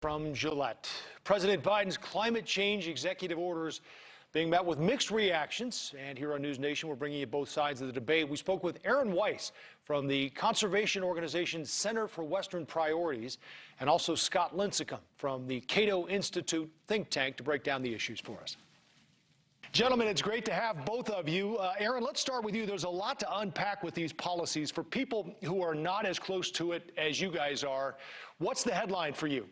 From Gillette. President Biden's climate change executive orders being met with mixed reactions. And here on NewsNation, we're bringing you both sides of the debate. We spoke with Aaron Weiss from the conservation organization Center for Western Priorities, and also Scott Lincicome from the Cato Institute think tank to break down the issues for us. Gentlemen, it's great to have both of you. Aaron, let's start with you. There's a lot to unpack with these policies. For people who are not as close to it as you guys are, what's the headline for you?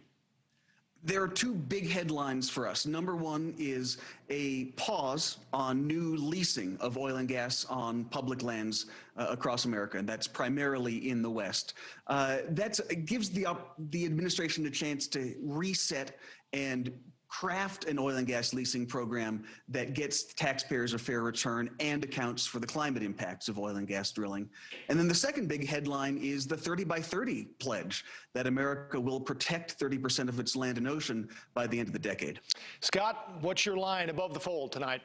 There are two big headlines for us. Number one is a pause on new leasing of oil and gas on public lands across America, and that's primarily in the West. That gives the administration a chance to reset and craft an oil and gas leasing program that gets taxpayers a fair return and accounts for the climate impacts of oil and gas drilling. And then the second big headline is the 30 by 30 pledge that America will protect 30% of its land and ocean by the end of the decade. Scott, what's your line above the fold tonight?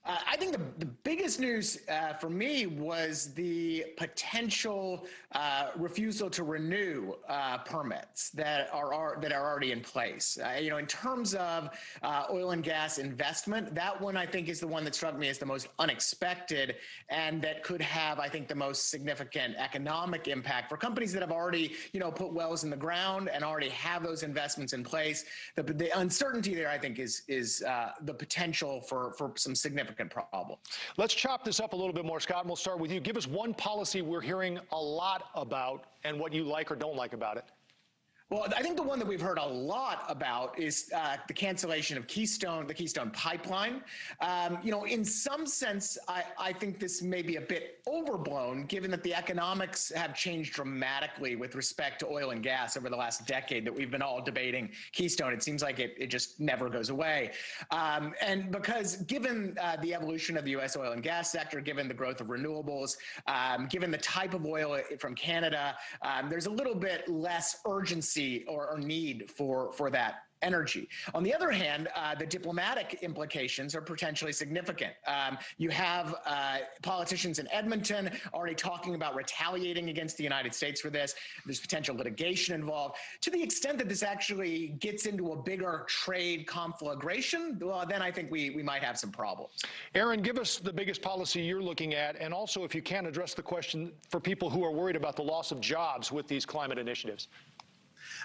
I think the biggest news for me was the potential refusal to renew permits that are already in place. In terms of oil and gas investment, that one I think is the one that struck me as the most unexpected, and that could have, I think, the most significant economic impact for companies that have already, put wells in the ground and already have those investments in place. The uncertainty there, I think, is the potential for some significant problem. Let's chop this up a little bit more, Scott, and we'll start with you. Give us one policy we're hearing a lot about and what you like or don't like about it. Well, I think the one that we've heard a lot about is the cancellation of the Keystone Pipeline. In some sense, I think this may be a bit overblown, given that the economics have changed dramatically with respect to oil and gas over the last decade that we've been all debating Keystone. It seems like it just never goes away. And because given the evolution of the U.S. oil and gas sector, given the growth of renewables, given the type of oil from Canada, there's a little bit less urgency or need for that energy. On the other hand, the diplomatic implications are potentially significant. You have politicians in Edmonton already talking about retaliating against the United States for this. There's potential litigation involved. To the extent that this actually gets into a bigger trade conflagration, well, then I think we might have some problems. Aaron, give us the biggest policy you're looking at, and also if you can address the question for people who are worried about the loss of jobs with these climate initiatives.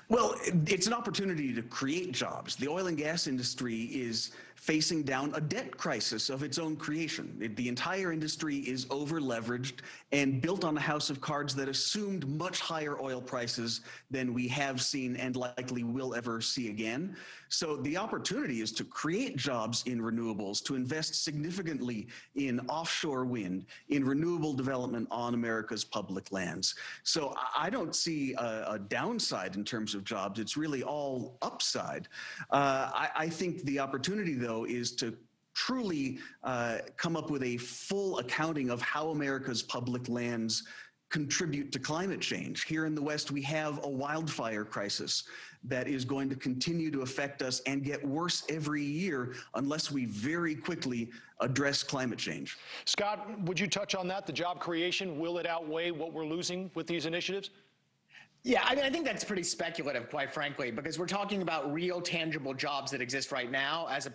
Well, it's an opportunity to create jobs. The oil and gas industry is facing down a debt crisis of its own creation. The entire industry is over-leveraged and built on a house of cards that assumed much higher oil prices than we have seen and likely will ever see again. So the opportunity is to create jobs in renewables, to invest significantly in offshore wind, in renewable development on America's public lands. So I don't see a downside in terms of jobs. It's really all upside. I think the opportunity, though, is to truly come up with a full accounting of how America's public lands contribute to climate change. Here in the West, we have a wildfire crisis that is going to continue to affect us and get worse every year unless we very quickly address climate change. Scott, would you touch on that? The job creation, will it outweigh what we're losing with these initiatives? Yeah, I think that's pretty speculative, quite frankly, because we're talking about real tangible jobs that exist right now as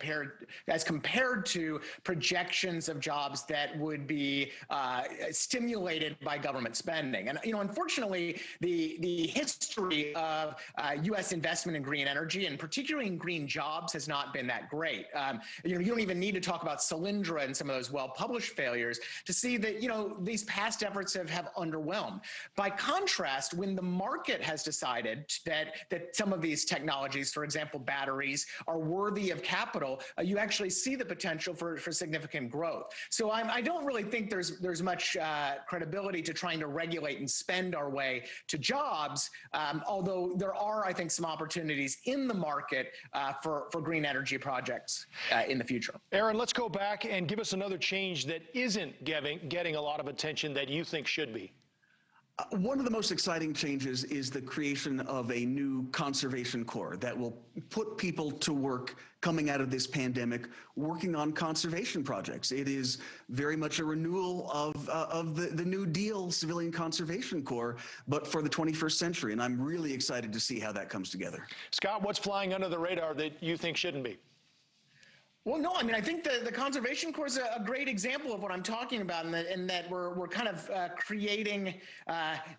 compared to projections of jobs that would be stimulated by government spending. And, unfortunately, the history of U.S. investment in green energy, and particularly in green jobs, has not been that great. You don't even need to talk about Solyndra and some of those well-published failures to see that, these past efforts have underwhelmed. By contrast, when the market has decided that some of these technologies, for example, batteries, are worthy of capital, you actually see the potential for significant growth. So I don't really think there's much credibility to trying to regulate and spend our way to jobs, although there are, I think, some opportunities in the market for green energy projects in the future. Aaron, let's go back and give us another change that isn't getting a lot of attention that you think should be. One of the most exciting changes is the creation of a new conservation corps that will put people to work coming out of this pandemic working on conservation projects. It is very much a renewal of the New Deal Civilian Conservation Corps, but for the 21st century. And I'm really excited to see how that comes together. Scott, what's flying under the radar that you think shouldn't be? Well, no, I mean, I think the Conservation Corps is a great example of what I'm talking about, in that we're kind of creating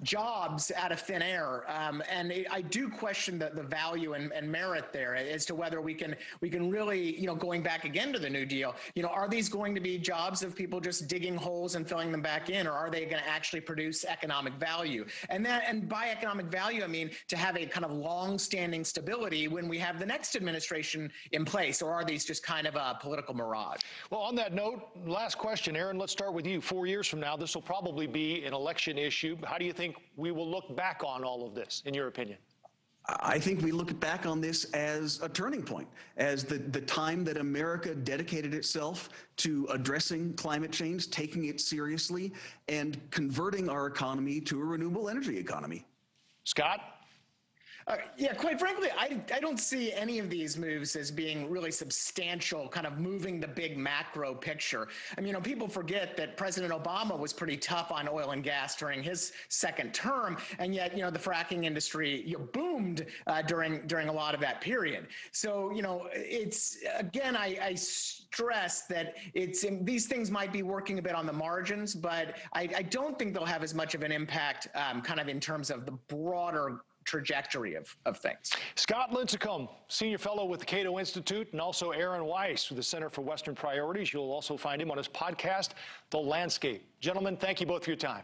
jobs out of thin air, and I do question the value and merit there as to whether we can really, going back again to the New Deal, are these going to be jobs of people just digging holes and filling them back in, or are they going to actually produce economic value? And by economic value, I mean to have a kind of long-standing stability when we have the next administration in place, or are these just kind of a political mirage? Well, on that note, last question, Aaron, let's start with you. 4 years from now, this will probably be an election issue. How do you think we will look back on all of this, in your opinion? I think we look back on this as a turning point, as the time that America dedicated itself to addressing climate change, taking it seriously, and converting our economy to a renewable energy economy. Scott? Yeah, quite frankly, I don't see any of these moves as being really substantial, kind of moving the big macro picture. I mean, people forget that President Obama was pretty tough on oil and gas during his second term, and yet, the fracking industry boomed during a lot of that period. So, it's, again, I stress that these things might be working a bit on the margins, but I don't think they'll have as much of an impact kind of in terms of the broader trajectory of things. Scott Lincecum, Senior Fellow with the Cato Institute, and also Aaron Weiss with the Center for Western Priorities. You'll also find him on his podcast, The Landscape. Gentlemen, thank you both for your time.